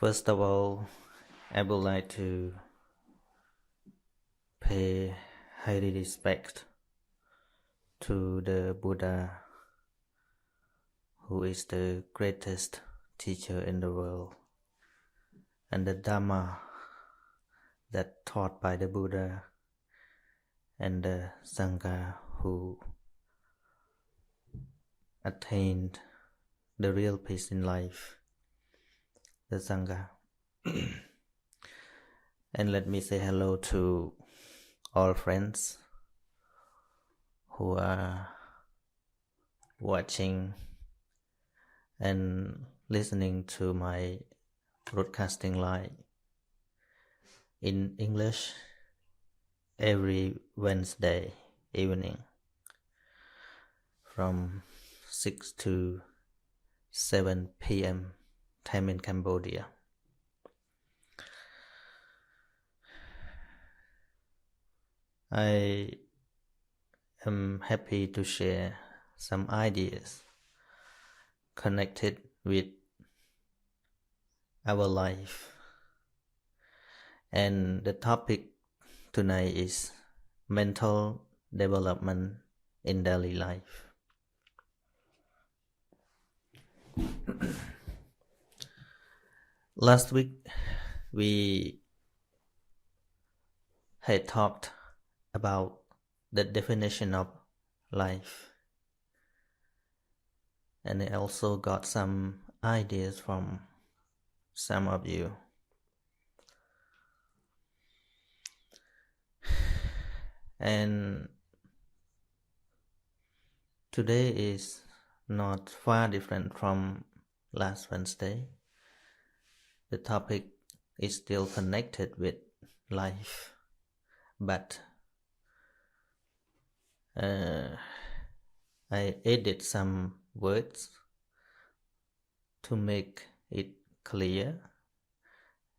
First of all, I would like to pay highly respect to the Buddha, who is the greatest teacher in the world, and the Dhamma that taught by the Buddha, and the Sangha who attained the real peace in life, the Sangha. And let me say hello to all friends who are watching and listening to my broadcasting live in English every Wednesday evening from 6 to 7 p.m. time in Cambodia. I am happy to share some ideas connected with our life, and the topic tonight is mental development in daily life. Last week we had talked about the definition of life, and I also got some ideas from some of you. And today is not far different from last Wednesday. The topic is still connected with life, but I added some words to make it clear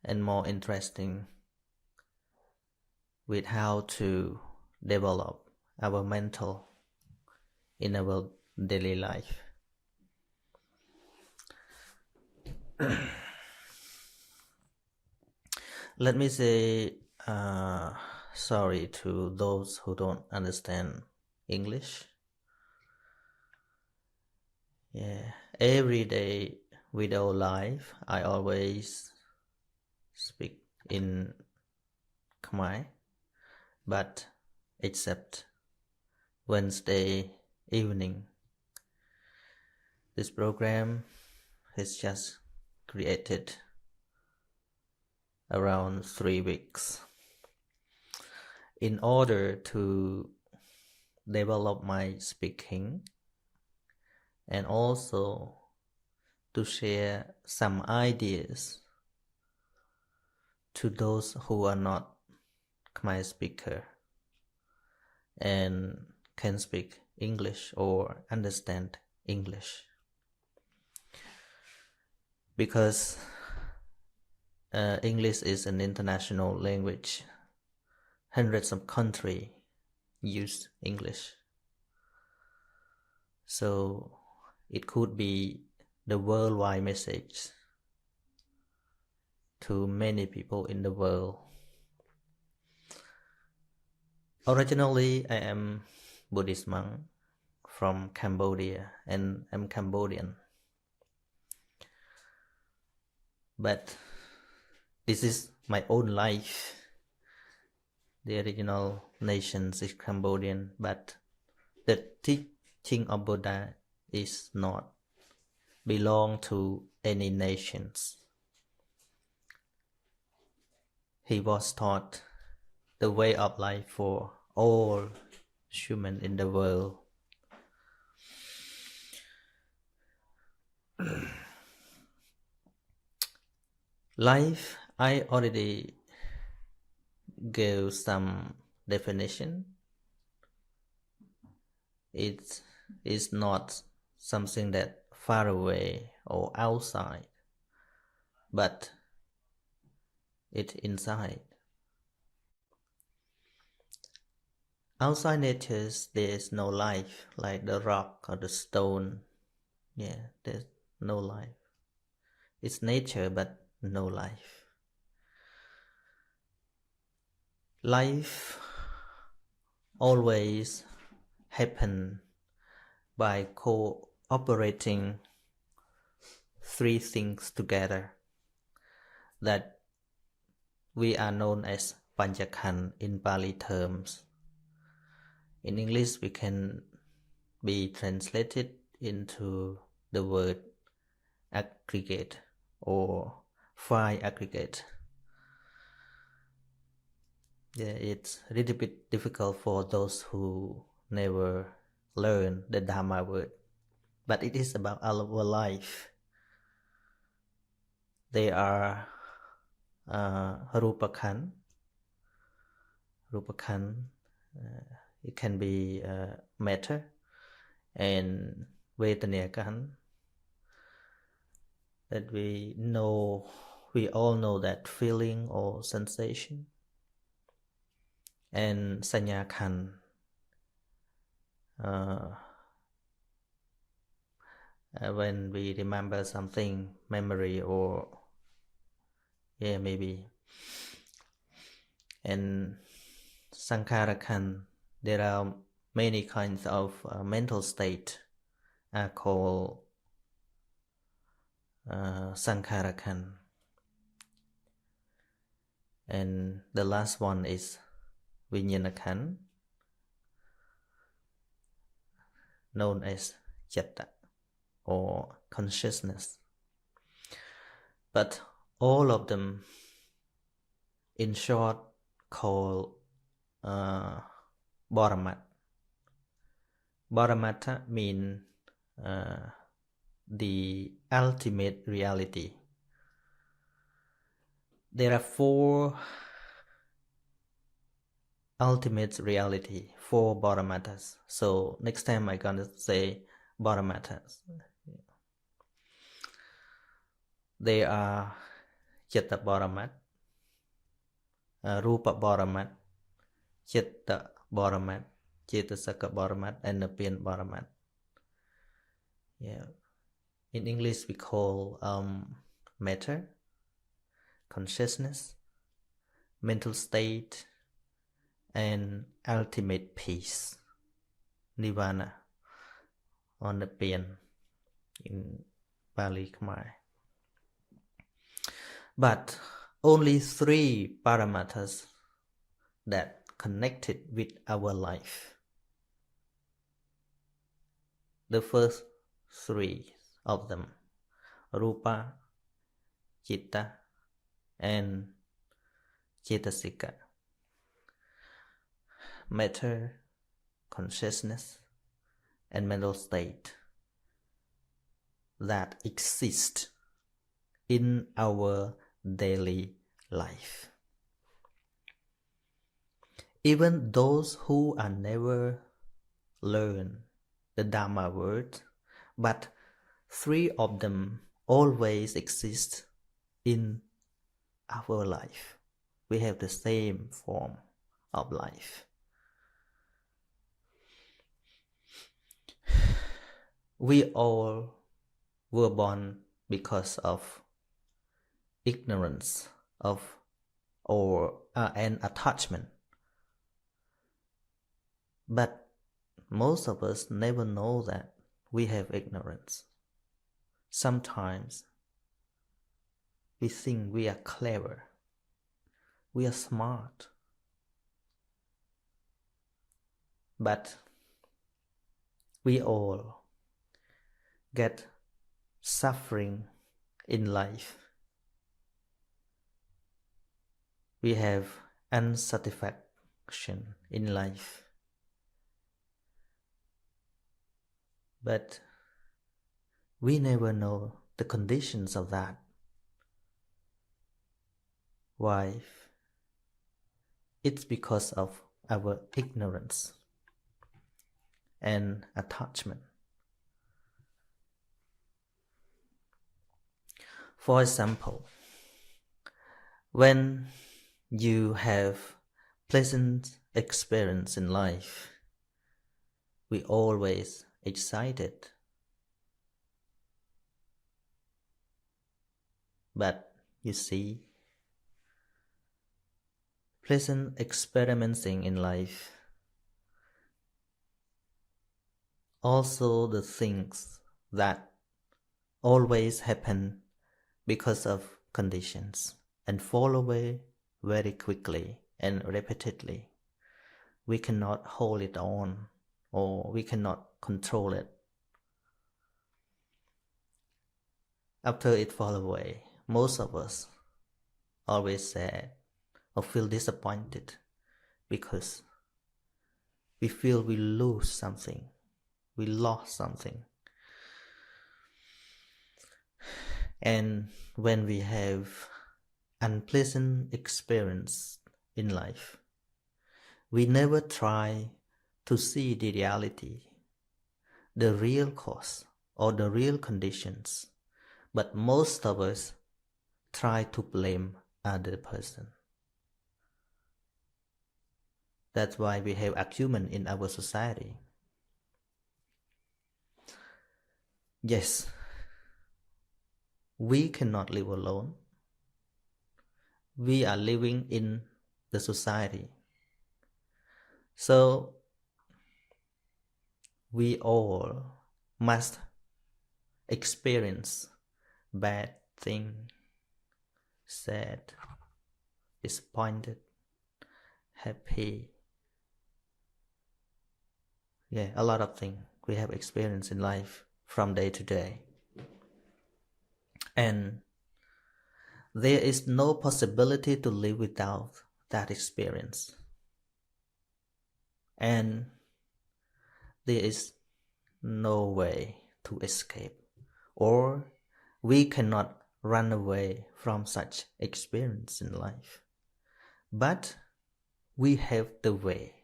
and more interesting with how to develop our mental in our daily life. Let me say sorry to those who don't understand English. Every day with our life, I always speak in Khmer, but except Wednesday evening. This program is just created around 3 weeks in order to develop my speaking and also to share some ideas to those who are not Khmer speaker and can speak English or understand English. Because English is an international language. Hundreds of countries use English. So it could be the worldwide message to many people in the world. Originally, I am Buddhist monk from Cambodia, and I'm Cambodian. But this is my own life. The original nation is Cambodian, but the teaching of Buddha is not belong to any nations. He was taught the way of life for all humans in the world. Life, I already gave some definition. It is not something that far away or outside, but it's inside. Outside nature, there is no life, like the rock or the stone. There's no life. It's nature, but no life. Life always happens by cooperating three things together that we are known as Panchakan in Pali terms. In English, we can be translated into the word aggregate or five aggregate. Yeah, it's a little bit difficult for those who never learn the Dhamma word, but it is about our life. They are Rupakan. It can be matter, and Vedanakan. That we all know that feeling or sensation. And Sanyakan, when we remember something, memory or maybe. And Sankharakan, there are many kinds of mental state are called Sankharakan. And the last one is Vijnanakan, known as Chitta or consciousness. But all of them, in short, called Baramat. Baramata means the ultimate reality. There are four ultimate reality, four Baramatas. So next time I'm gonna say Baramatas. They are Chitta Baramat, Rupa Baramat, Chitta Baramat, Cetasika Baramat, and Napian Baramat. Yeah. In English we call matter, consciousness, mental state, and ultimate peace, Nirvana, on the pen in Pali Khmer. But only three paramatas that connected with our life. The first three of them, Rupa, Chitta, and Cetasika. Matter, consciousness, and mental state that exist in our daily life. Even those who are never learn the Dhamma word, but three of them always exist in our life. We have the same form of life. We all were born because of ignorance of or an attachment. But most of us never know that we have ignorance. Sometimes we think we are clever, we are smart, but we all get suffering in life. We have unsatisfaction in life. But we never know the conditions of that. Why? It's because of our ignorance and attachment. For example, when you have pleasant experience in life, we always excited. But You see, pleasant experimenting in life, also the things that always happen because of conditions and fall away very quickly and repeatedly. We cannot hold it on, or we cannot control it. After it fall away, most of us always sad or feel disappointed because we feel we lose something, we lost something. And when we have unpleasant experience in life, we never try to see the reality, the real cause or the real conditions, but most of us try to blame other person. That's why we have argument in our society. Yes, we cannot live alone. We are living in the society. So we all must experience bad thing, sad, disappointed, happy. Yeah, a lot of things we have experienced in life from day to day. And there is no possibility to live without that experience. And there is no way to escape, or we cannot run away from such experience in life. But we have the way.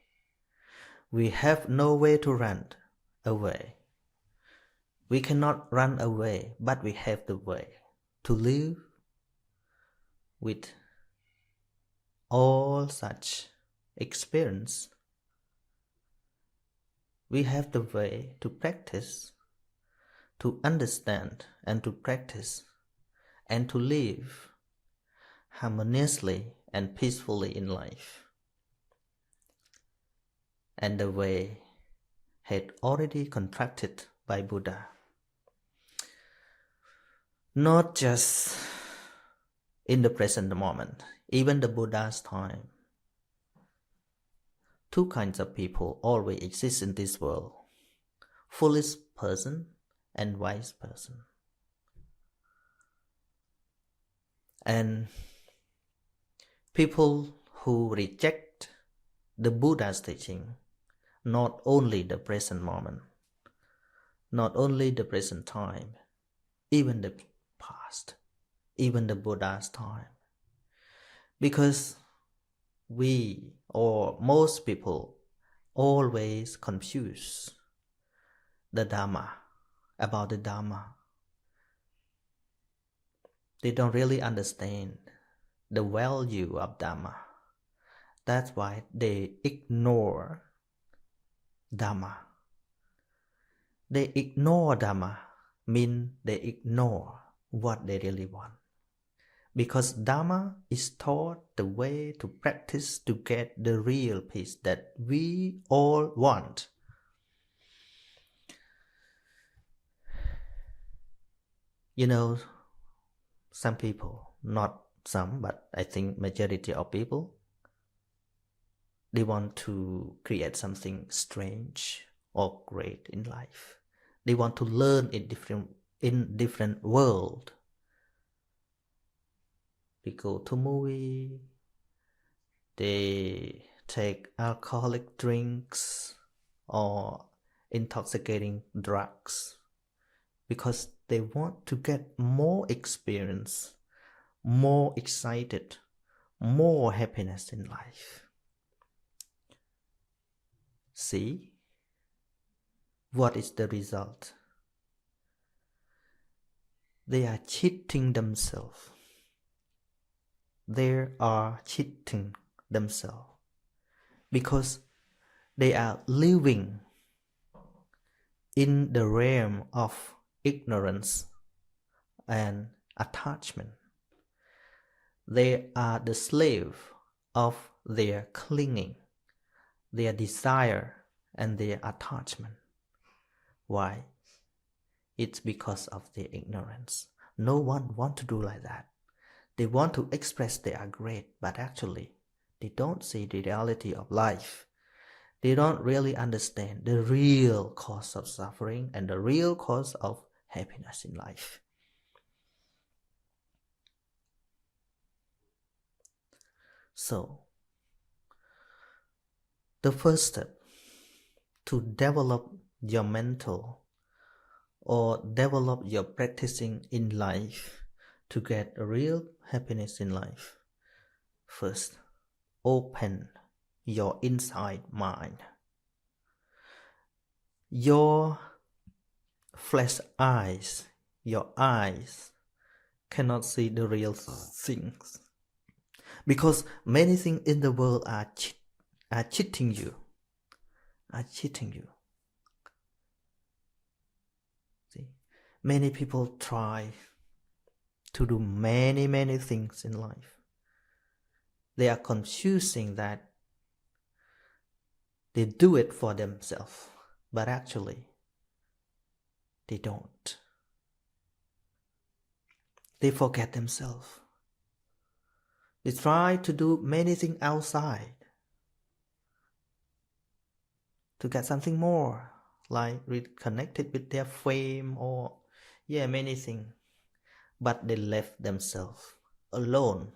We have no way to run away. We cannot run away, but we have the way to live with all such experience. We have the way to practice, to understand and to practice, and to live harmoniously and peacefully in life. And the way had already contracted by Buddha. Not just in the present moment, even the Buddha's time. Two kinds of people always exist in this world: foolish person and wise person. And people who reject the Buddha's teaching, not only the present moment, not only the present time, even the past, even the Buddha's time. Because we, or most people, always confuse the Dhamma, about the Dhamma. They don't really understand the value of Dhamma. That's why they ignore Dhamma. They ignore Dhamma means they ignore what they really want. Because Dhamma is taught the way to practice to get the real peace that we all want. You know, some people, not some, but I think majority of people, they want to create something strange or great in life. They want to learn in different world. They go to movie, they take alcoholic drinks or intoxicating drugs because they want to get more experience, more excited, more happiness in life. See, what is the result? They are cheating themselves. They are cheating themselves because they are living in the realm of ignorance and attachment. They are the slave of their clinging, their desire, and their attachment. Why? It's because of their ignorance. No one wants to do like that. They want to express they are great, but actually, they don't see the reality of life. They don't really understand the real cause of suffering and the real cause of happiness in life. So, the first step to develop your mental or develop your practicing in life to get a real happiness in life, first, open your inside mind. Your flesh eyes, your eyes cannot see the real things, because many things in the world are cheating you. See, many people try to do many things in life. They are confusing that they do it for themselves, but actually they don't. They forget themselves. They try to do many things outside to get something more, like reconnected with their fame or many things. But they left themselves alone.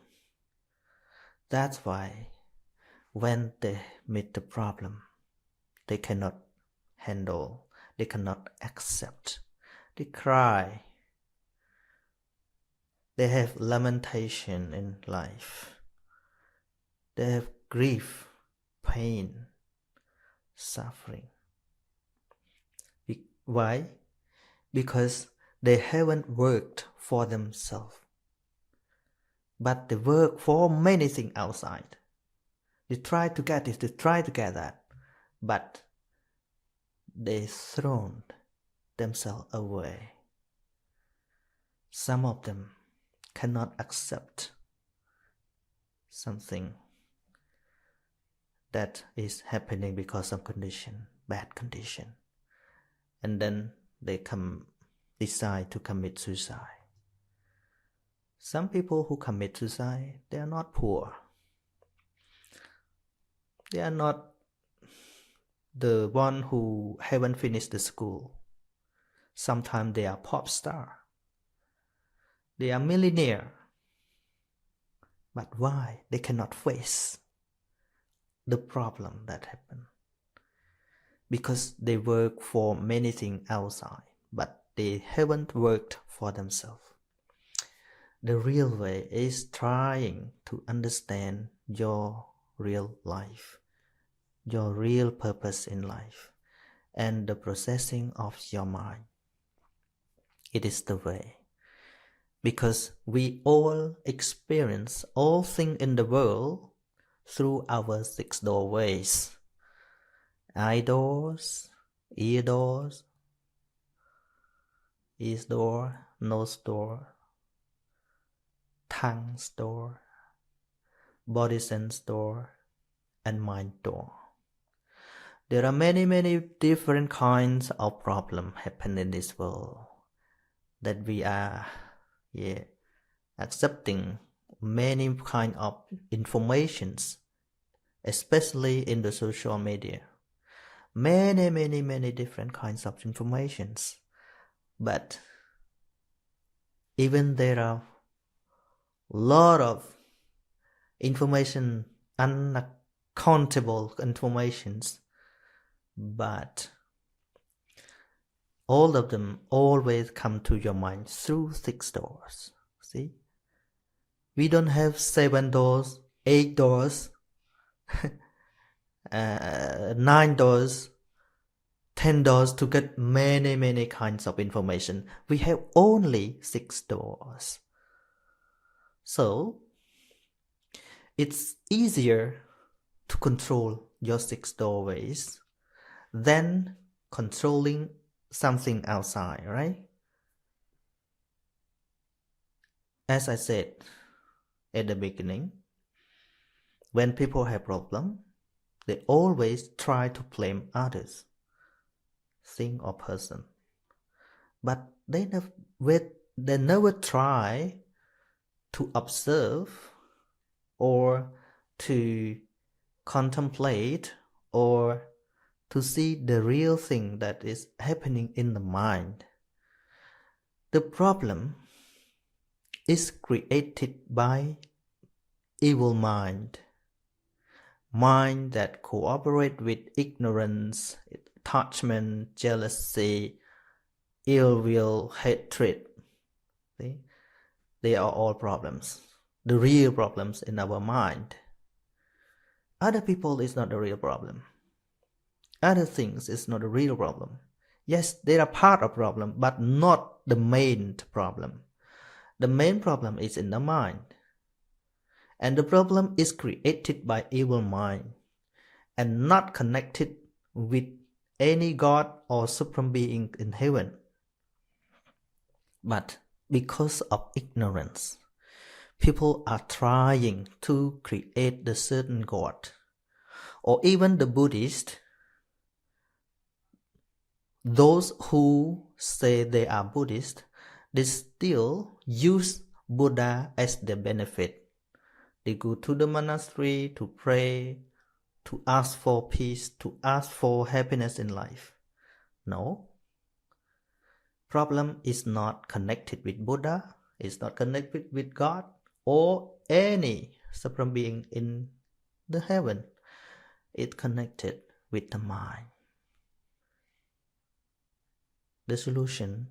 That's why when they meet the problem, they cannot handle, they cannot accept. They cry. They have lamentation in life. They have grief, pain, suffering. Why? Because they haven't worked for themselves, but they work for many things outside. They try to get this, they try to get that, but they thrown themselves away. Some of them cannot accept something that is happening because of condition, bad condition, and then they decide to commit suicide. Some people who commit suicide, they are not poor. They are not the one who haven't finished the school. Sometimes they are pop star. They are millionaire. But why? They cannot face the problem that happened. Because they work for many things outside, but they haven't worked for themselves. The real way is trying to understand your real life, your real purpose in life, and the processing of your mind. It is the way. Because we all experience all things in the world through our 6 doorways. Eye doors, ear doors, ears door, nose door, tongue door, body sense door, and mind door. There are many different kinds of problems happen in this world that we are accepting many kind of informations, especially in the social media. Many different kinds of informations. But even there are a lot of information, unaccountable informations, but all of them always come to your mind through 6 doors. See? We don't have 7 doors, 8 doors, 9 doors, 10 doors to get many kinds of information. We have only 6 doors. So, it's easier to control your 6 doorways than controlling something outside, right? As I said, at the beginning. When people have problem, they always try to blame others, thing or person. But they never try to observe or to contemplate or to see the real thing that is happening in the mind. The problem is created by evil mind that cooperate with ignorance, attachment, jealousy, ill will, hatred. See? They are all problems. The real problems in our mind. Other people is not the real problem. Other things is not the real problem. Yes, they are part of problem, but not the main problem. The main problem is in the mind. And the problem is created by evil mind and not connected with any God or supreme being in heaven. But because of ignorance, people are trying to create the certain God. Or even the Buddhists, those who say they are Buddhist, they still use Buddha as the benefit. They go to the monastery to pray, to ask for peace, to ask for happiness in life. No. Problem is not connected with Buddha, it's not connected with God or any supreme being in the heaven. It's connected with the mind. The solution,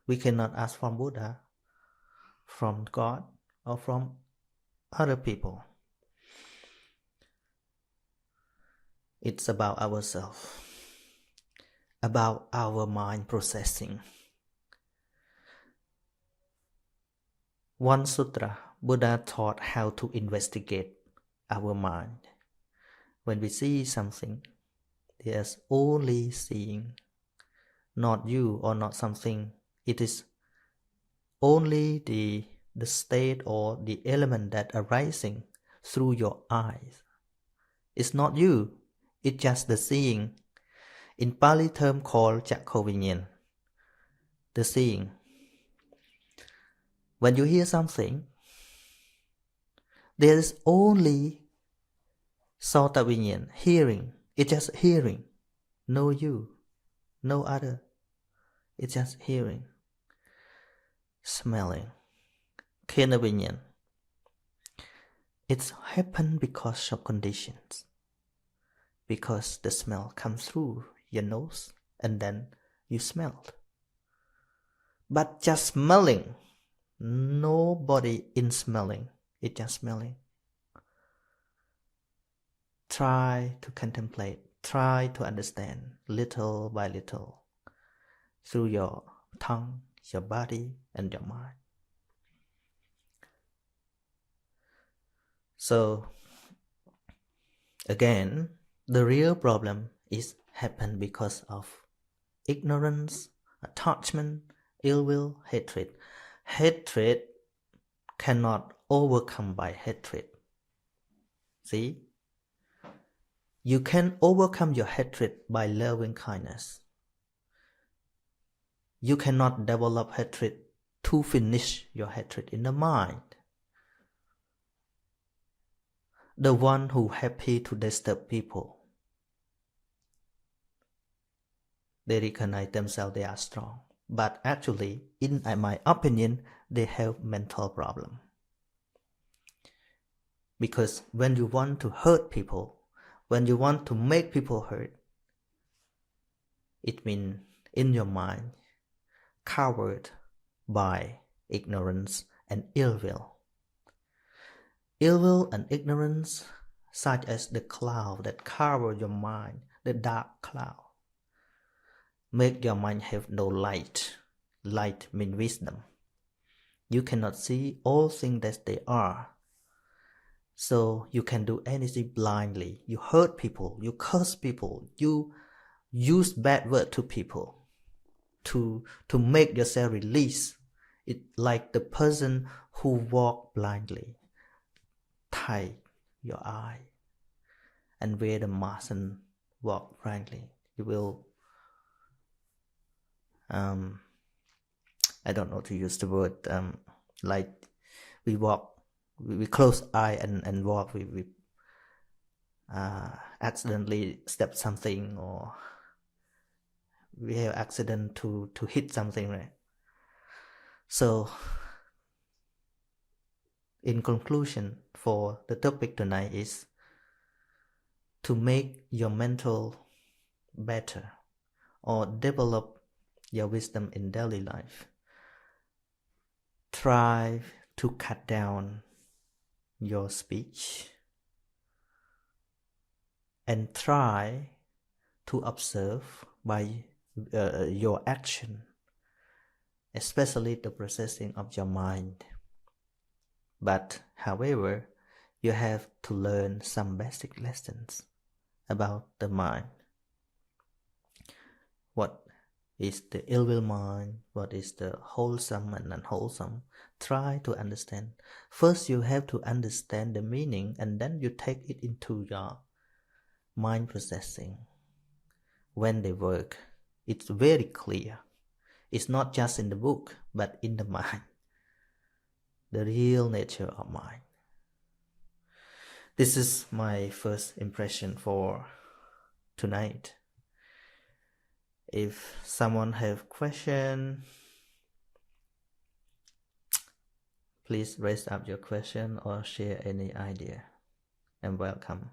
we cannot ask from Buddha, from God, or from other people. It's about ourselves, about our mind processing. One sutra, Buddha taught how to investigate our mind. When we see something, there's only seeing, not you or not something. It is only the state or the element that arising through your eyes. It's not you, it's just the seeing. In Pali term called Chakkovinyan, the seeing. When you hear something, there is only Sotavinyan, hearing. It's just hearing. No you, no other. It's just hearing. Smelling. Kenavinyan. It's happened because of conditions. Because the smell comes through your nose and then you smelled. But just smelling, nobody in smelling, it's just smelling. Try to contemplate, try to understand little by little through your tongue, your body, and your mind. So, again, the real problem is happen because of ignorance, attachment, ill will, hatred. Hatred cannot overcome by hatred. See? You can overcome your hatred by loving kindness. You cannot develop hatred to finish your hatred in the mind. The one who happy to disturb people, they recognize themselves they are strong. But actually, in my opinion, they have mental problem. Because when you want to hurt people, when you want to make people hurt, it means in your mind, covered by ignorance and ill will. Ill will and ignorance, such as the cloud that cover your mind, the dark cloud, make your mind have no light. Light means wisdom. You cannot see all things that they are. So you can do anything blindly. You hurt people, you curse people, you use bad words to people to make yourself release. It's like the person who walk blindly. tight your eye and wear the mask and walk frankly. You will, I don't know to use the word, like we walk, we close eye and walk, we accidentally step something, or we have accident to hit something, right? So in conclusion, for the topic tonight is to make your mental better or develop your wisdom in daily life. Try to cut down your speech and try to observe by your action, especially the processing of your mind. But however, you have to learn some basic lessons about the mind. What is the ill will mind? What is the wholesome and unwholesome? Try to understand. First, you have to understand the meaning, and then you take it into your mind processing. When they work, it's very clear. It's not just in the book, but in the mind. The real nature of mind. This is my first impression for tonight. If someone have question, please raise up your question or share any idea. I'm welcome.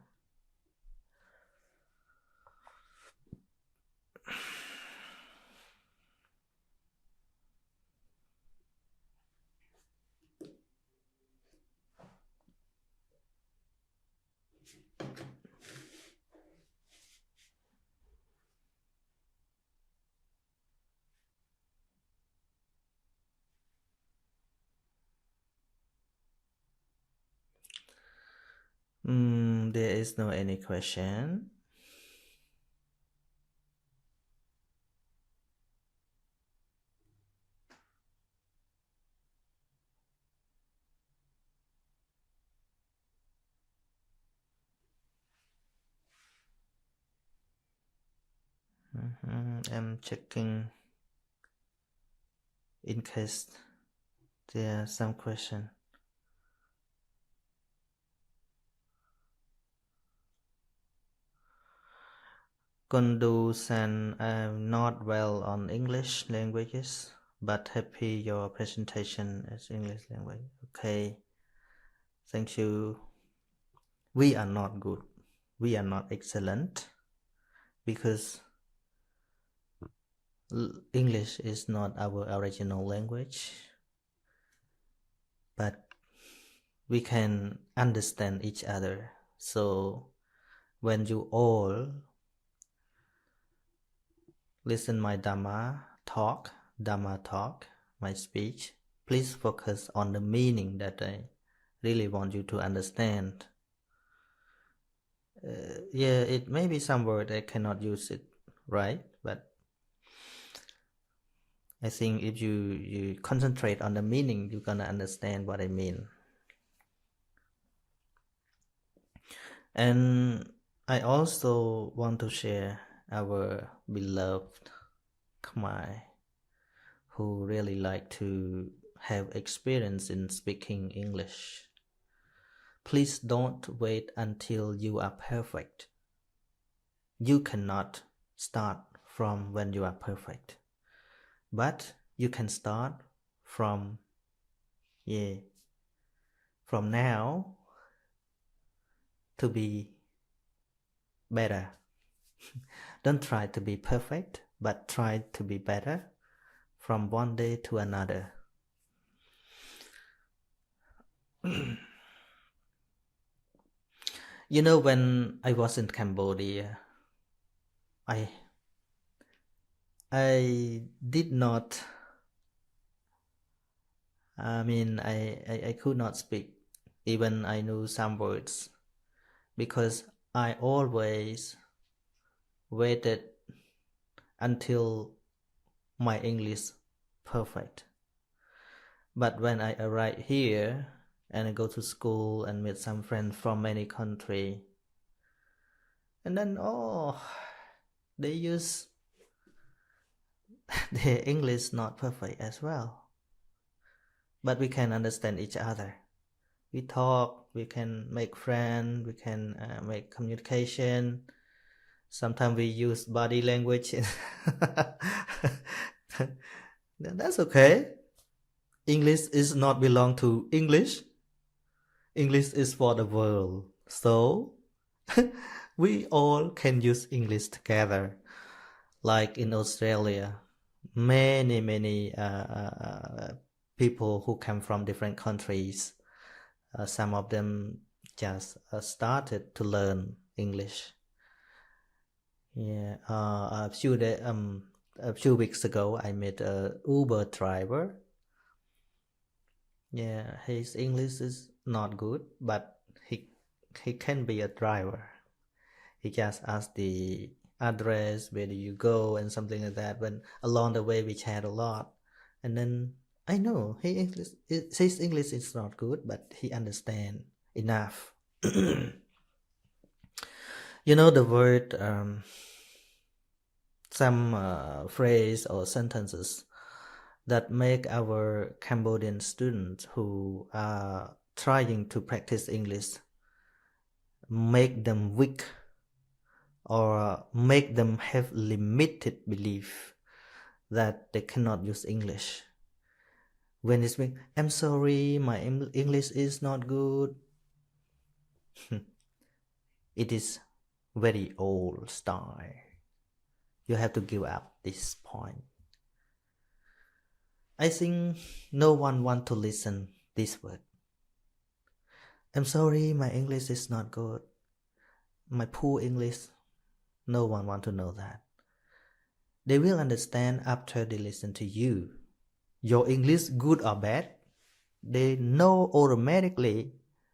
There is no any question. I'm checking in case there are some question. Kundu-san, I'm not well on English languages, but happy your presentation is English language. Okay, thank you. We are not good. We are not excellent because English is not our original language, but we can understand each other. So when you all listen my Dhamma talk, my speech, please focus on the meaning that I really want you to understand. Yeah, it may be some word I cannot use it right, but I think if you concentrate on the meaning, you're gonna understand what I mean. And I also want to share our beloved Khmer, who really like to have experience in speaking English. Please don't wait until you are perfect. You cannot start from when you are perfect, but you can start from now to be better. Don't try to be perfect, but try to be better from one day to another. You know, when I was in Cambodia, I did not, I could not speak. Even I knew some words, because I always waited until my English perfect. But when I arrived here, and I go to school and meet some friends from many countries. And then, they use their English not perfect as well. But we can understand each other. We talk, we can make friends, we can make communication. Sometimes we use body language. That's okay. English is not belong to English. English is for the world. So we all can use English together. Like in Australia, many people who come from different countries. Some of them just started to learn English. Yeah, a few weeks ago, I met a Uber driver. Yeah, his English is not good, but he can be a driver. He just asked the address, where do you go, and something like that. But along the way, we chat a lot, and then I know his English is not good, but he understand enough. You know the word, some phrase or sentences that make our Cambodian students who are trying to practice English, make them weak or make them have limited belief that they cannot use English. When they speak, I'm sorry, my English is not good. It is very old style. You have to give up this point. I think no one wants to listen this word. I'm sorry, my English is not good. My poor English. No one wants to know that. They will understand after they listen to you. Your English good or bad, they know automatically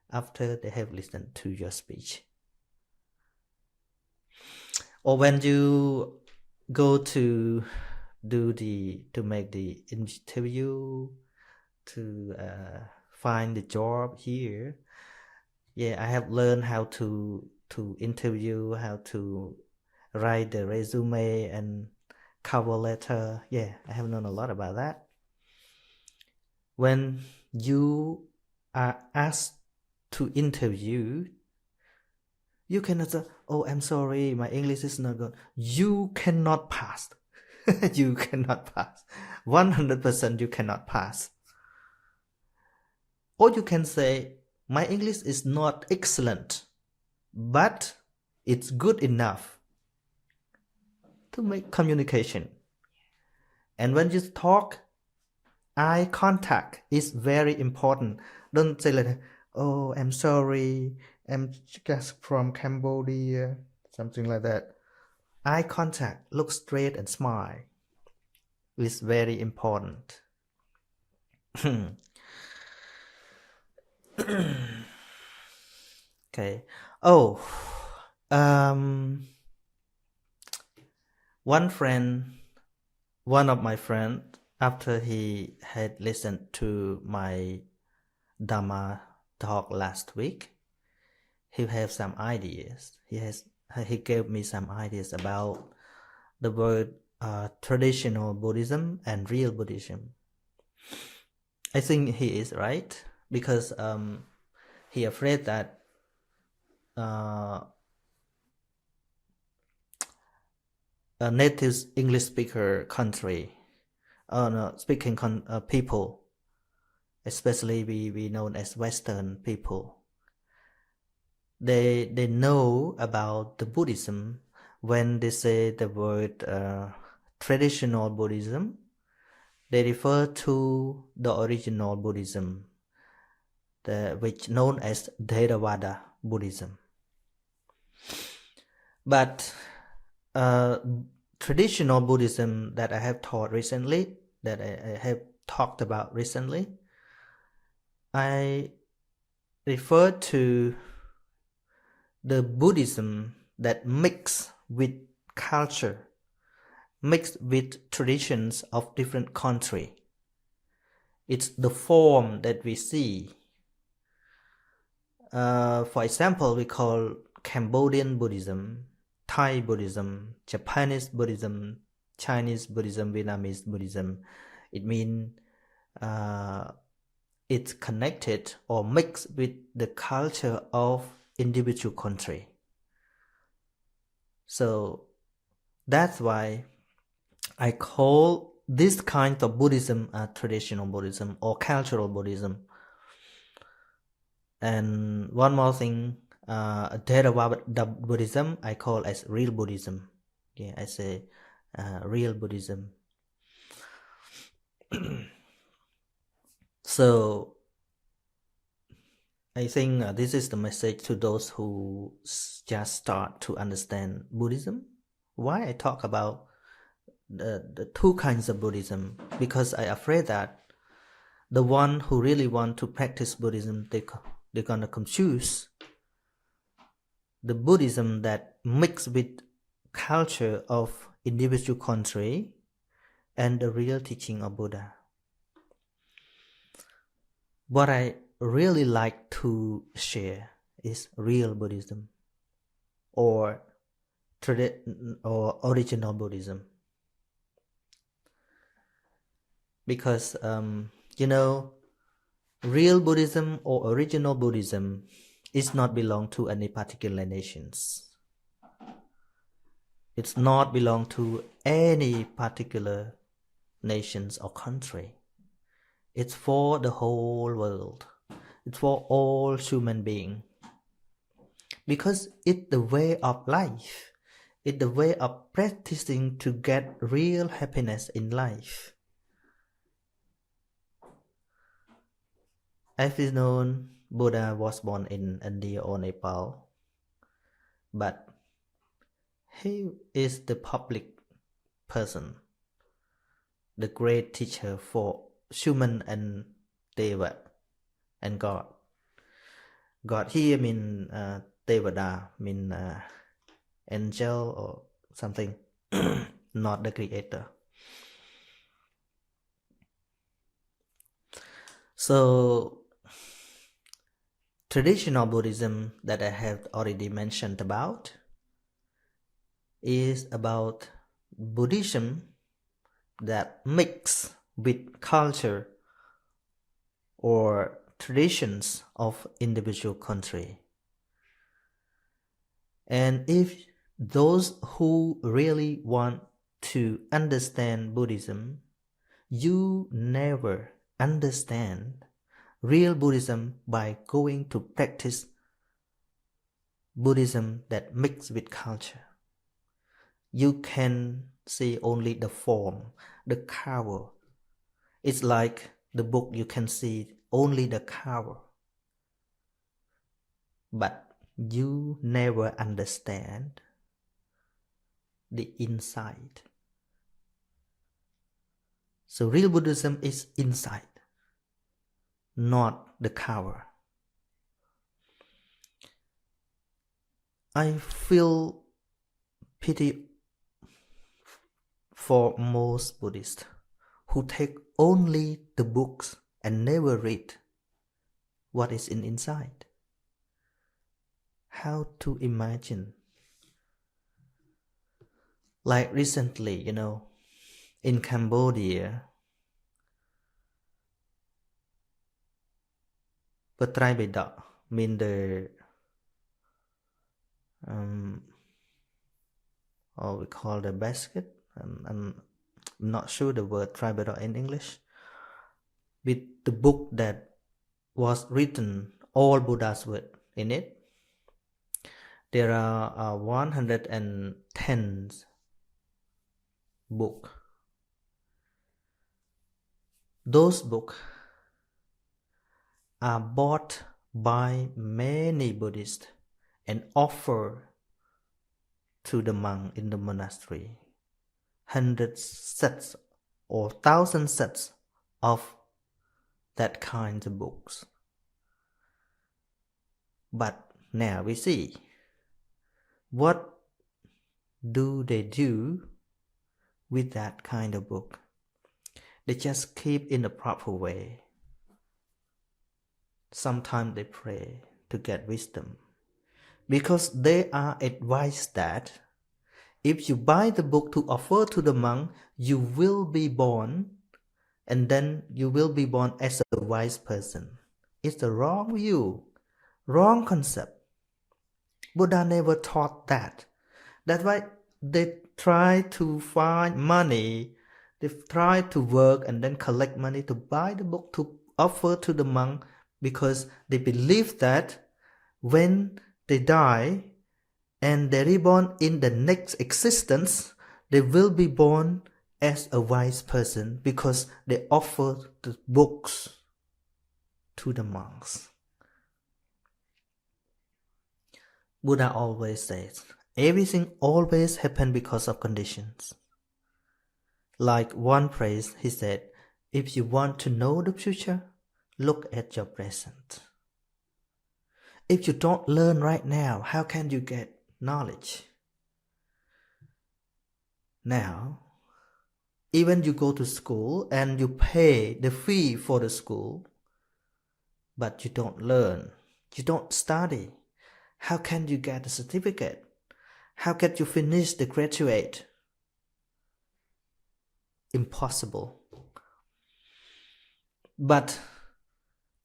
after they have listened to your speech. Or when you go to make the interview, to find the job here. Yeah, I have learned how to interview, how to write the resume and cover letter. Yeah, I have known a lot about that. When you are asked to interview, you cannot say, oh, I'm sorry, my English is not good. You cannot pass. You cannot pass. 100% you cannot pass. Or you can say, my English is not excellent, but it's good enough to make communication. And when you talk, eye contact is very important. Don't say like, oh, I'm sorry, I'm just from Cambodia, something like that. Eye contact, look straight and smile is very important. Okay. Oh, one of my friends, after he had listened to my Dhamma talk last week, he have some ideas. He gave me some ideas about the word traditional Buddhism and real Buddhism. I think he is right, because he afraid that a native English speaker country, speaking people, especially we known as Western people, they know about the Buddhism. When they say the word traditional Buddhism, they refer to the original Buddhism, which known as Theravada Buddhism. But traditional Buddhism that I have taught recently, that I have talked about recently, I refer to the Buddhism that mix with culture, mixed with traditions of different country. It's the form that we see, For example, we call Cambodian Buddhism, Thai Buddhism, Japanese Buddhism, Chinese Buddhism, Vietnamese Buddhism. It means it's connected or mixed with the culture of individual country. So that's why I call this kind of Buddhism traditional Buddhism or cultural Buddhism. And one more thing, Theravada Buddhism I call as real Buddhism. Yeah, I say real Buddhism. So I think this is the message to those who just start to understand Buddhism. Why I talk about the two kinds of Buddhism? Because I'm afraid that the one who really want to practice Buddhism, they're gonna confuse the Buddhism that mix with culture of individual country and the real teaching of Buddha. What I really like to share is real Buddhism or original Buddhism, because real Buddhism or original Buddhism is not belong to any particular nations. It's not belong to any particular nations or country. It's for the whole world. It's for all human beings. Because it's the way of life. It's the way of practicing to get real happiness in life. As is known, Buddha was born in India or Nepal, but he is the public person, the great teacher for human and Deva and God. God here mean Devada, mean angel or something, not the creator. So traditional Buddhism that I have already mentioned about is about Buddhism that mix with culture or traditions of individual country. And if those who really want to understand Buddhism, you never understand real Buddhism by going to practice Buddhism that mix with culture. You can see only the form, the cover. It's like the book, you can see only the cover. But you never understand the inside. So real Buddhism is inside, not the cover. I feel pity for most Buddhists who take only the books and never read what is inside. How to imagine? Like recently, in Cambodia, Patrai Beda mean the or we call the basket. I'm not sure the word Tribeda in English. With the book that was written, all Buddha's word in it. There are 110 books. Those books are bought by many Buddhists and offered to the monk in the monastery. 100 sets or 1,000 sets of that kind of books. But now we see, what do they do with that kind of book? They just keep in the proper way. Sometimes they pray, to get wisdom. Because they are advised that if you buy the book to offer to the monk, you will be born, and then you will be born as a wise person. It's a wrong view, wrong concept. Buddha never taught that. That's why they try to find money, they try to work and then collect money to buy the book to offer to the monk, because they believe that when they die and they reborn in the next existence, they will be born as a wise person because they offer the books to the monks. Buddha always says, everything always happens because of conditions. Like one phrase, he said, if you want to know the future, look at your present. If you don't learn right now, how can you get knowledge? Now, even you go to school and you pay the fee for the school, but you don't learn, you don't study, how can you get a certificate? How can you finish the graduate? Impossible. But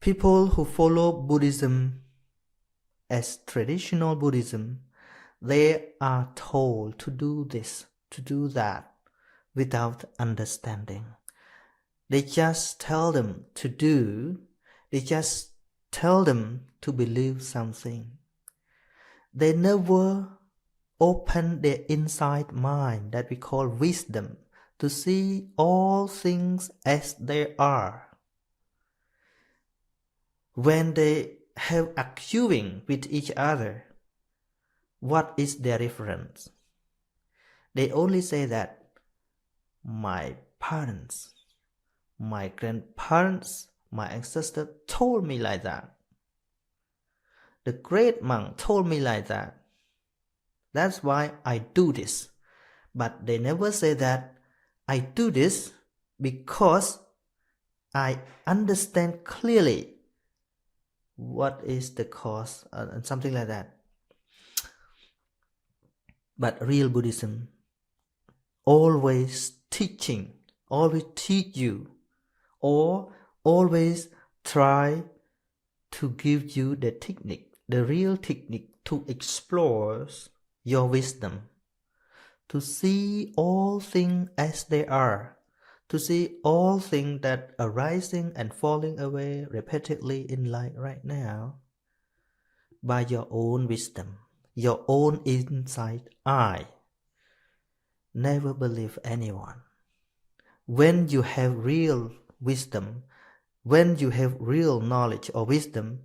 people who follow Buddhism as traditional Buddhism, they are told to do this, to do that, without understanding. They just tell them to do, they just tell them to believe something. They never open their inside mind that we call wisdom to see all things as they are. When they have arguing with each other, what is their reference? They only say that my parents, my grandparents, my ancestors told me like that. The great monk told me like that. That's why I do this. But they never say that I do this because I understand clearly what is the cause and something like that. But real Buddhism always teach you, or always try to give you the technique, the real technique to explore your wisdom, to see all things as they are, to see all things that are rising and falling away repeatedly in life right now by your own wisdom, your own inside eye. Never believe anyone. When you have real wisdom, when you have real knowledge or wisdom,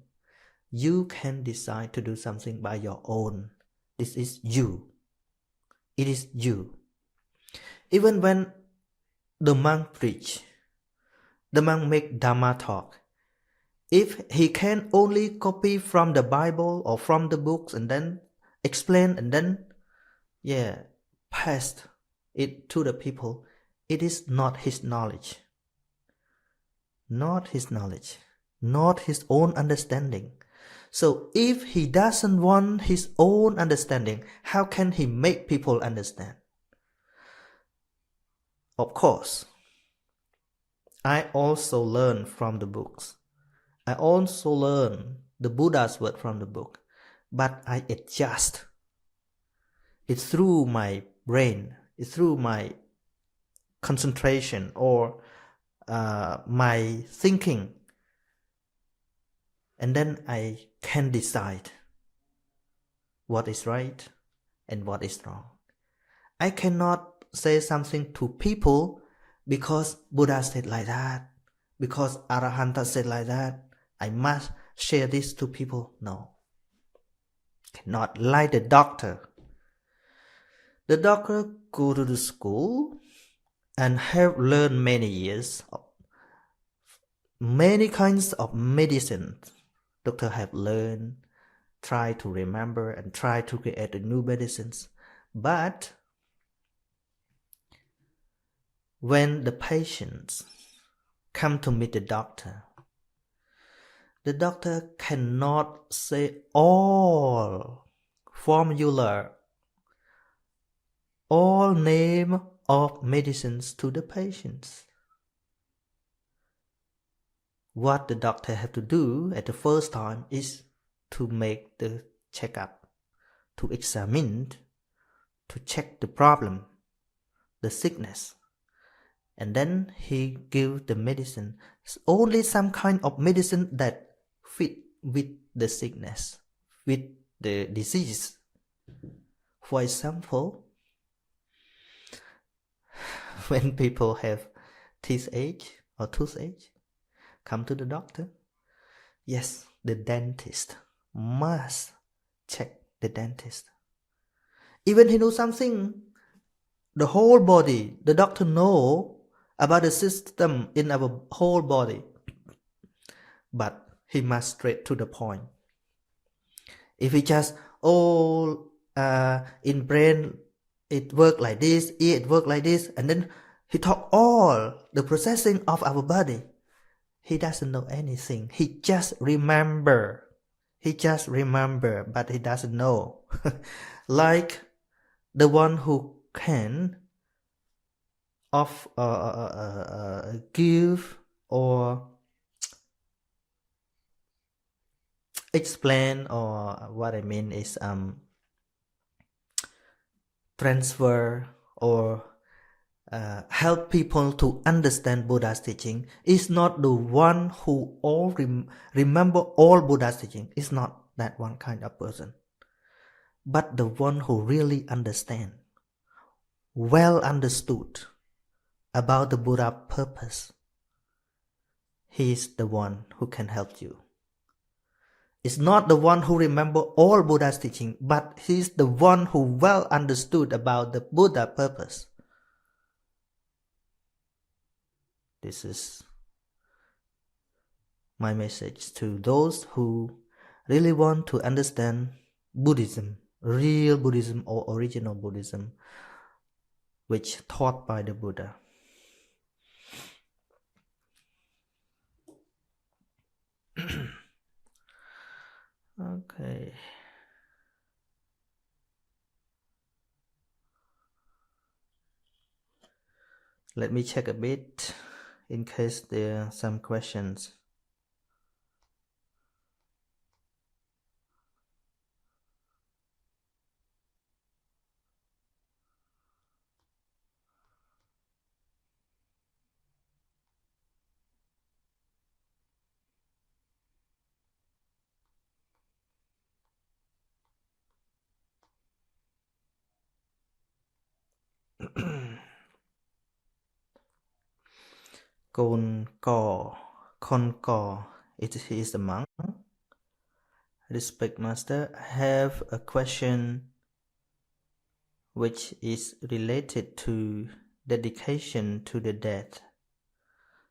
you can decide to do something by your own. This is you. It is you. Even when the monk preach, the monk make Dhamma talk, if he can only copy from the Bible or from the books and then explain and then pass it to the people, it is not his knowledge. Not his knowledge. Not his own understanding. So if he doesn't want his own understanding, how can he make people understand? Of course, I also learn from the books. I also learn the Buddha's word from the book, but I adjust it through my brain, through my concentration or my thinking, and then I can decide what is right and what is wrong. I cannot say something to people because Buddha said like that, because Arahanta said like that, I must share this to people. No. Cannot, like the doctor. The doctor go to the school and have learned many years of many kinds of medicine. Doctor have learned, try to remember and try to create new medicines. But when the patients come to meet the doctor, the doctor cannot say all formula, all name of medicines to the patients. What the doctor have to do at the first time is to make the checkup, to examine, to check the problem, the sickness, and then he give the medicine, only some kind of medicine that fit with the sickness, with the disease. For example, when people have teeth-ache or toothache, come to the doctor. Yes, the dentist must check the dentist. Even he knows something, the whole body, the doctor know about the system in our whole body, but he must straight to the point. If he just, in brain it work like this, ear it work like this, and then he talk all the processing of our body, he doesn't know anything. He just remember, but he doesn't know. Like the one who can give or explain, or what I mean is transfer or help people to understand Buddha's teaching is not the one who all remember all Buddha's teaching. It's not that one kind of person, but the one who really understand, well understood about the Buddha purpose. He is the one who can help you. It's not the one who remember all Buddha's teaching, but he is the one who well understood about the Buddha purpose. This is my message to those who really want to understand Buddhism, real Buddhism or original Buddhism, which taught by the Buddha. Okay. Let me check a bit in case there are some questions. Konkor, he is a monk. Respect Master, I have a question which is related to dedication to the dead.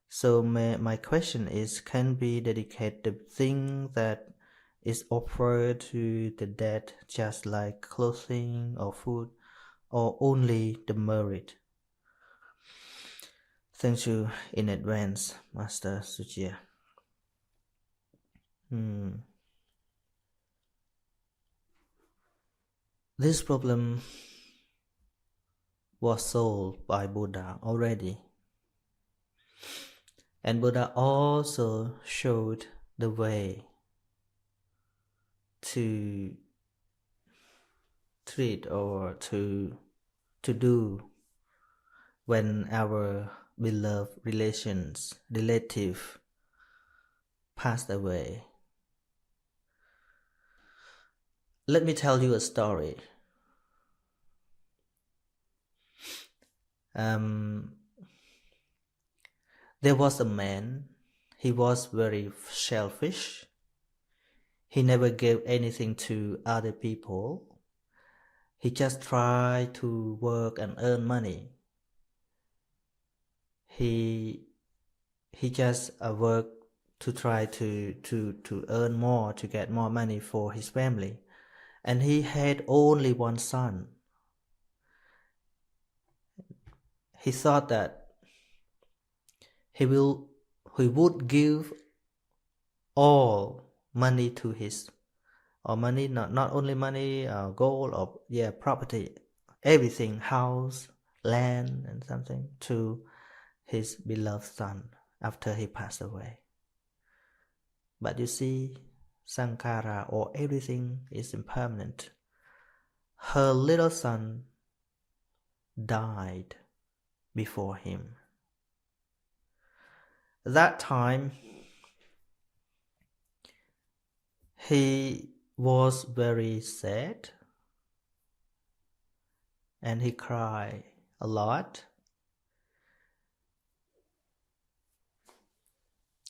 So my question is, can we dedicate the thing that is offered to the dead, just like clothing or food, or only the merit? Thank you in advance, Master Sochea. This problem was solved by Buddha already. And Buddha also showed the way to treat or to do when our beloved relative passed away. Let me tell you a story. There was a man. He was very selfish. He never gave anything to other people. He just tried to work and earn money. He just worked to try to earn more, to get more money for his family. And he had only one son. He thought that he would give all money to his, or money, not only money, gold, or property, everything, house, land, and something, to his beloved son after he passed away. But you see, sankhara, or everything, is impermanent. Her little son died before him. That time, he was very sad and he cried a lot.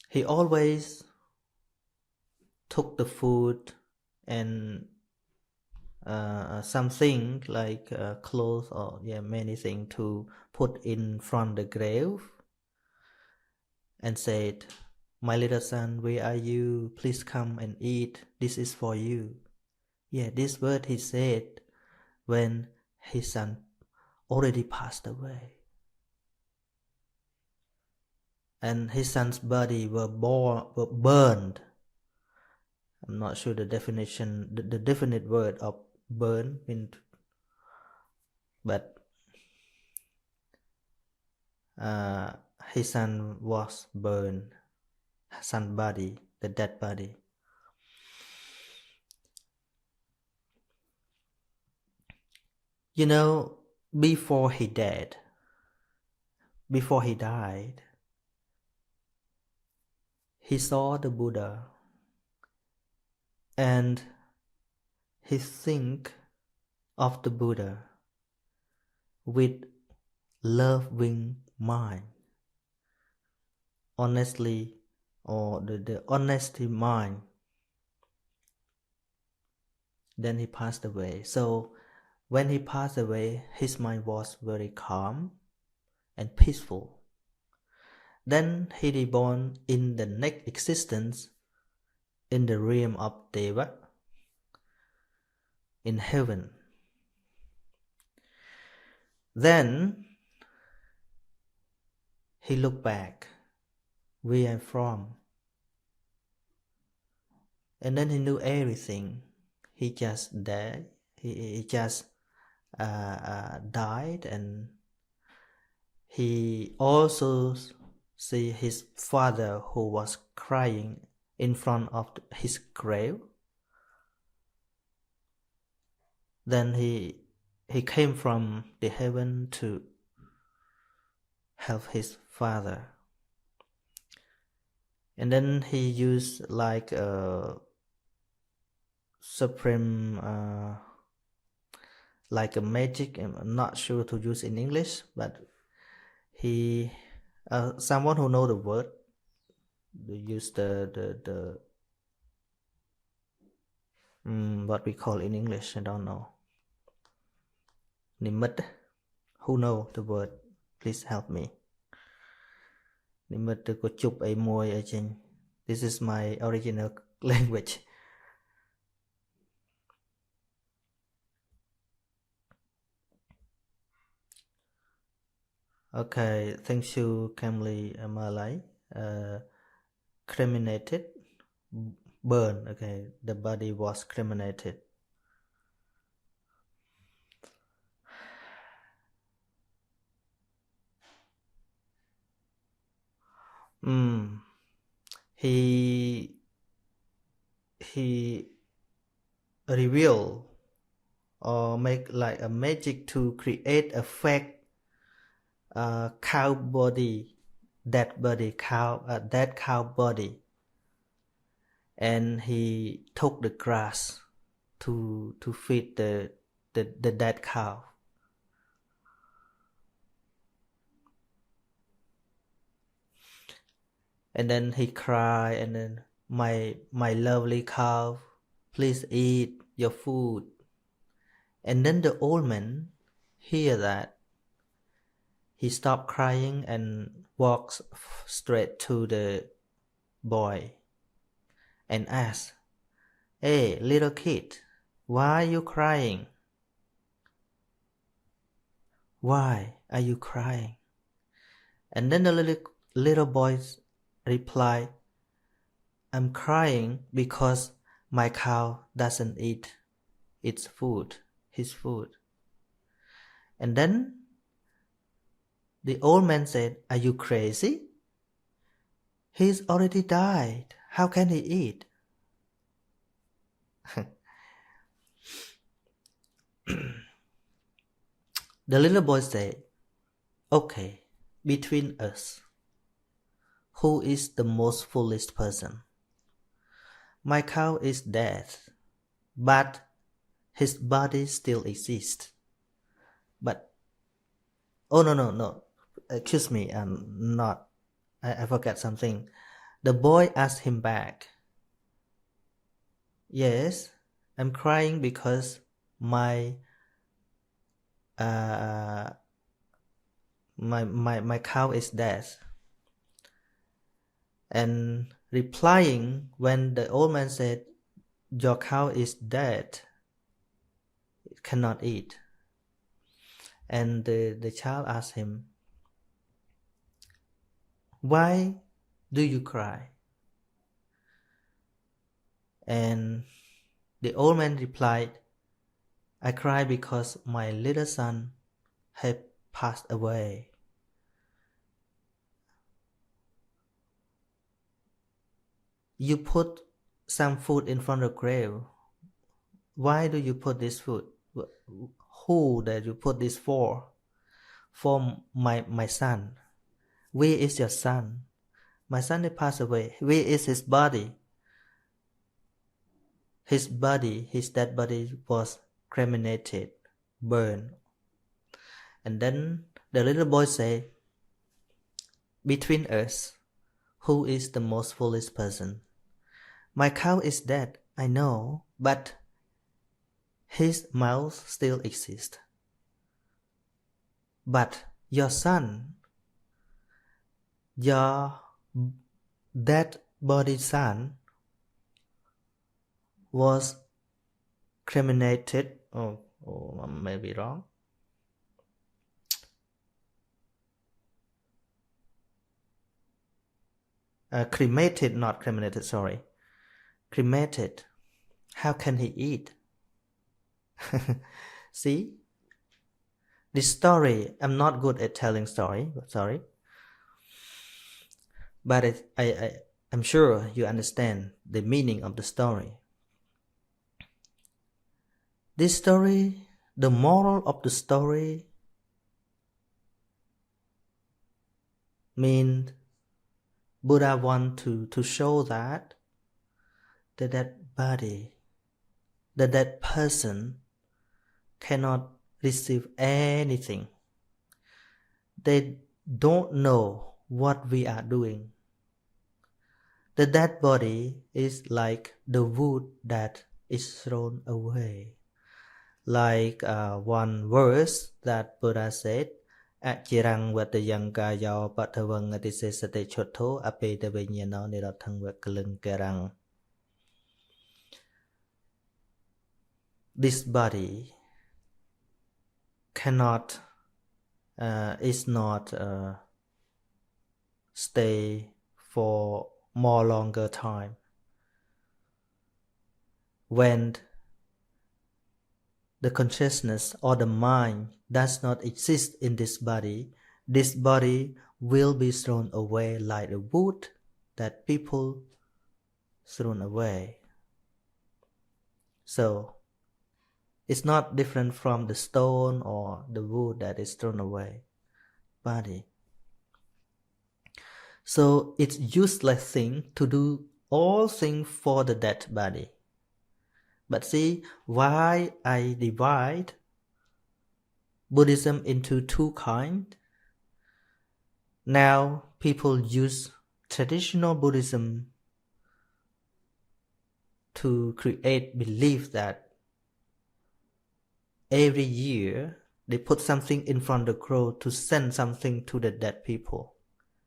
He always took the food and something like clothes, or many things, to put in front of the grave, and said, "My little son, where are you? Please come and eat. This is for you." This word he said when his son already passed away. And his son's body were burned. I'm not sure the definition, the definite word of burn, but his son was burned, son's body, the dead body. You know, before he died, he saw the Buddha, and he think of the Buddha with loving mind, honestly, or the honesty mind. Then he passed away. So when he passed away, his mind was very calm and peaceful. Then he reborn in the next existence in the realm of Deva, in heaven. Then he looked back, where I'm from, and then he knew everything. He just died. He just died, and he also see his father, who was crying in front of his grave. Then he came from the heaven to help his father. And then he used like a supreme, like a magic. I'm not sure to use in English, but he, someone who know the word, use the what we call in English, I don't know. Nimit. Who know the word? Please help me. Nimit ko chup ay moy ay ching. This is my original language. Okay, thank you, Kamli Malay. Cremated, burn. Okay, the body was cremated. He reveal or make like a magic to create a fake cow body, dead cow body, and he took the grass to feed the dead cow. And then he cried, and then, my lovely cow, please eat your food. And then the old man hear that. He stopped crying and walks straight to the boy and asked, "Hey, little kid, why are you crying? Why are you crying?" And then the little boy replied, I'm crying because my cow doesn't eat its food, his food. And then the old man said, "Are you crazy? He's already died. How can he eat?" The little boy said, "Okay, between us, who is the most foolish person? My cow is dead, but his body still exists. But, oh no, excuse me, I forgot something." The boy asked him back, "Yes, I'm crying because my cow is dead." And replying, when the old man said, "Your cow is dead, it cannot eat." And the child asked him, "Why do you cry?" And the old man replied, "I cry because my little son has passed away." You put some food in front of the grave. Why do you put this food? Who that you put this for? For my son. Where is your son? My son has passed away. Where is his body? His dead body was cremated, burned. And then the little boy said, "Between us, who is the most foolish person? My cow is dead, I know, but his mouth still exists. But your son, your dead body son, was cremated." Oh, I may be wrong. Cremated, not cremated, sorry. Cremated. How can he eat? See? This story, I'm not good at telling story, sorry. But I'm sure you understand the meaning of the story. This story, the moral of the story means Buddha wants to show that the dead body, the dead person cannot receive anything. They don't know what we are doing. The dead body is like the wood that is thrown away. Like one verse that Buddha said, "Achirang vatayang kayo patavang atisesate chotho apeta vinyano nirathang vakalung kerang." This body cannot, is not stay for more longer time. When the consciousness or the mind does not exist in this body will be thrown away like the wood that people thrown away. So it's not different from the stone or the wood that is thrown away. Body. So it's useless thing to do all things for the dead body. But see why I divide Buddhism into two kinds. Now people use traditional Buddhism to create belief that every year they put something in front of the crow to send something to the dead people.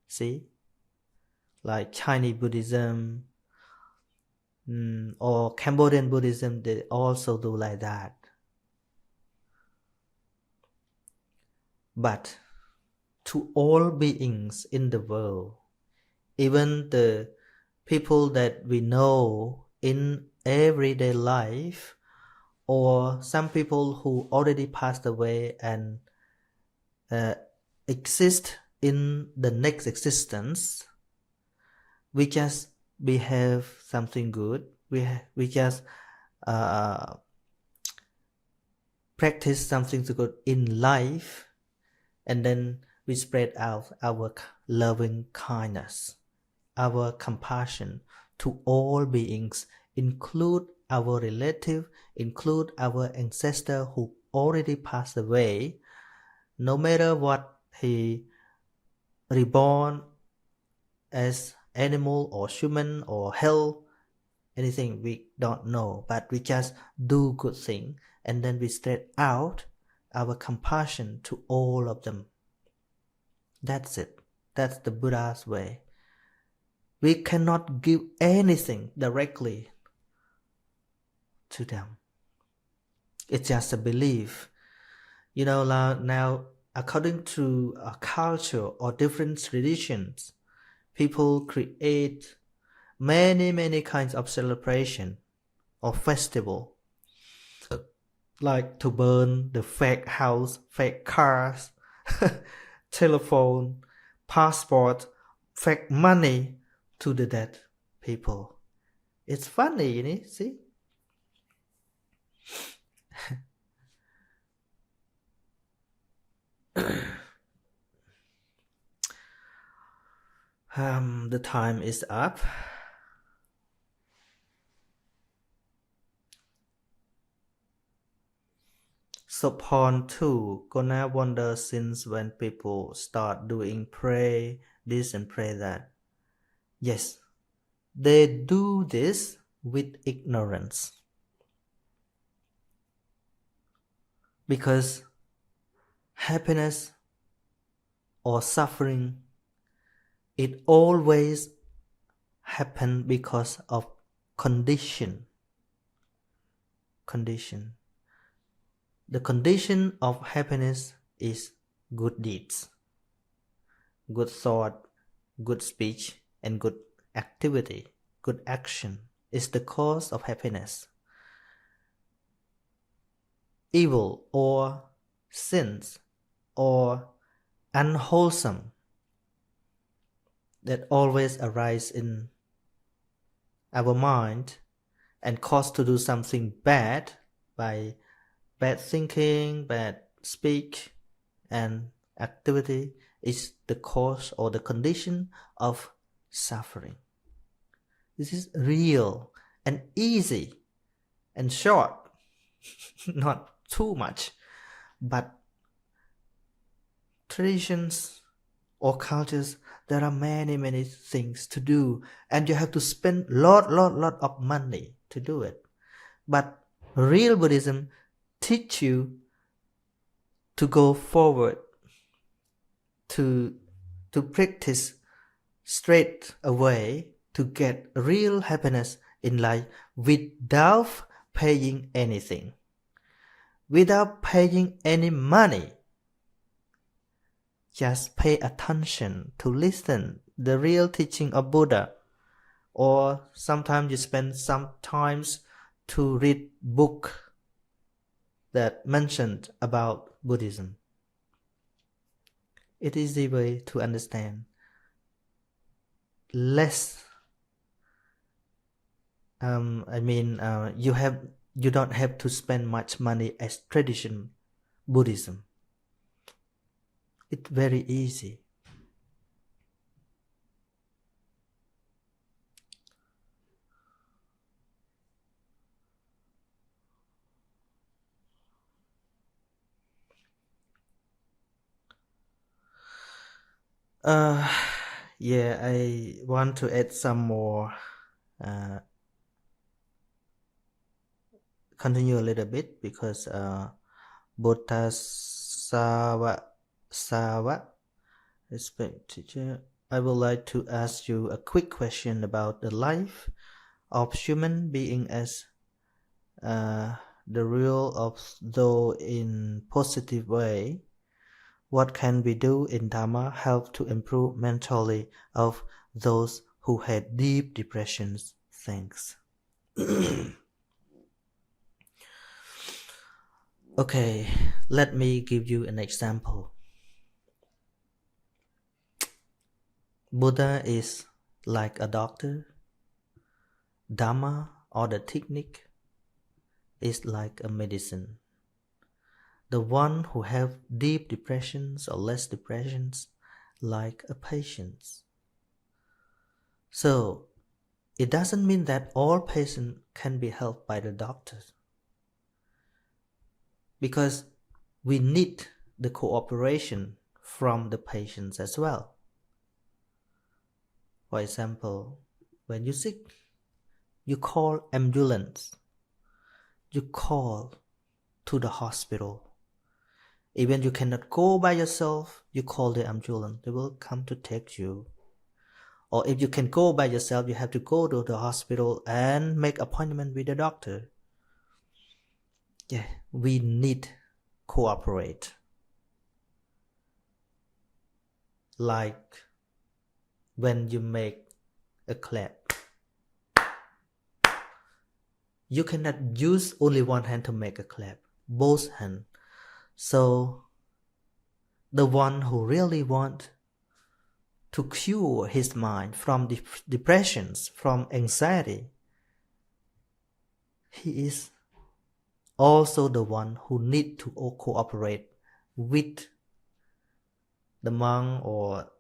See? Like Chinese Buddhism or Cambodian Buddhism, they also do like that. But to all beings in the world, even the people that we know in everyday life, or some people who already passed away and exist in the next existence, we just behave something good. We just practice something good in life, and then we spread out our loving kindness, our compassion to all beings, include our relative, include our ancestor who already passed away, no matter what he reborn as animal or human or hell, anything we don't know, but we just do good thing, and then we spread out our compassion to all of them. That's it. That's the Buddha's way. We cannot give anything directly to them. It's just a belief. You know, now according to a culture or different traditions, people create many kinds of celebration or festival, like to burn the fake house, fake cars, telephone, passport, fake money to the dead people. It's funny, you know, see? The time is up. So upon two, gonna wonder since when people start doing pray this and pray that. Yes, they do this with ignorance. Because happiness or suffering, it always happens because of condition. The condition of happiness is good deeds, good thought, good speech, and good activity, good action is the cause of happiness. Evil or sins or unwholesome that always arise in our mind and cause to do something bad by bad thinking, bad speech, and activity is the cause or the condition of suffering. This is real and easy and short, not too much, but traditions or cultures, there are many things to do, and you have to spend lot of money to do it. But real Buddhism teach you to go forward, to practice straight away to get real happiness in life without paying anything, without paying any money. Just pay attention to listen the real teaching of Buddha, or sometimes you spend some times to read book that mentioned about Buddhism. It is the way to understand. Less. You don't have to spend much money as tradition Buddhism. It's very easy. Yeah, I want to add some more. Continue a little bit because Buddha Sava, respect teacher. I would like to ask you a quick question about the life of human being as the rule of though in positive way. What can we do in Dhamma help to improve mentally of those who had deep depressions. Thanks. Okay, let me give you an example. Buddha is like a doctor. Dhamma, or the technique, is like a medicine. The one who have deep depressions or less depressions, like a patient. So, it doesn't mean that all patients can be helped by the doctors. Because we need the cooperation from the patients as well. For example, when you're sick, you call ambulance. You call to the hospital. Even you cannot go by yourself, you call the ambulance. They will come to take you. Or if you can go by yourself, you have to go to the hospital and make appointment with the doctor. Yeah, we need cooperate. Like when you make a clap. You cannot use only one hand to make a clap. Both hands. So, the one who really want to cure his mind from depressions, from anxiety, he is also the one who need to cooperate with the monk or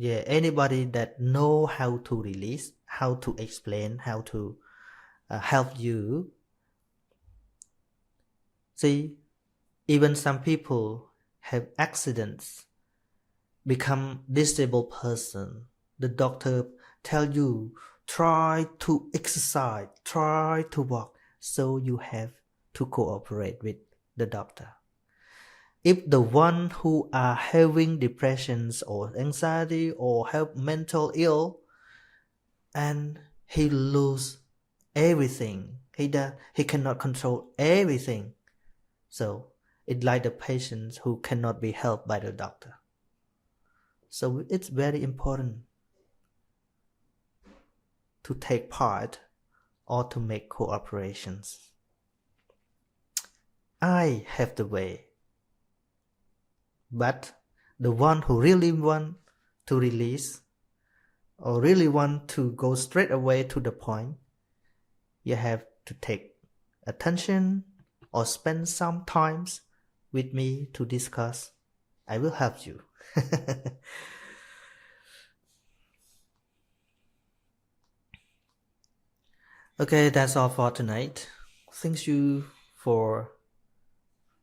anybody that know how to release, how to explain, how to help you. See, even some people have accidents, become disabled person. The doctor tell you, try to exercise, try to walk. So you have to cooperate with the doctor. If the one who are having depressions or anxiety or have mental ill, and he lose everything, he cannot control everything. So it's like the patients who cannot be helped by the doctor. So it's very important to take part or to make cooperations. I have the way, but the one who really want to release or really want to go straight away to the point, you have to take attention or spend some time with me to discuss. I will help you. Okay, that's all for tonight. Thank you for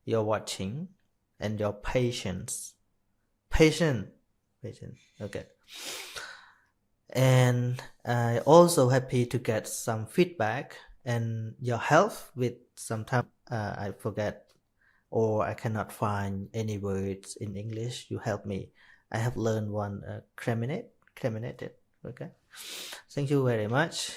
your watching and your patience. Patient. Okay. And I also happy to get some feedback and your help with sometimes I forget or I cannot find any words in English. You help me. I have learned one criminated. Okay. Thank you very much.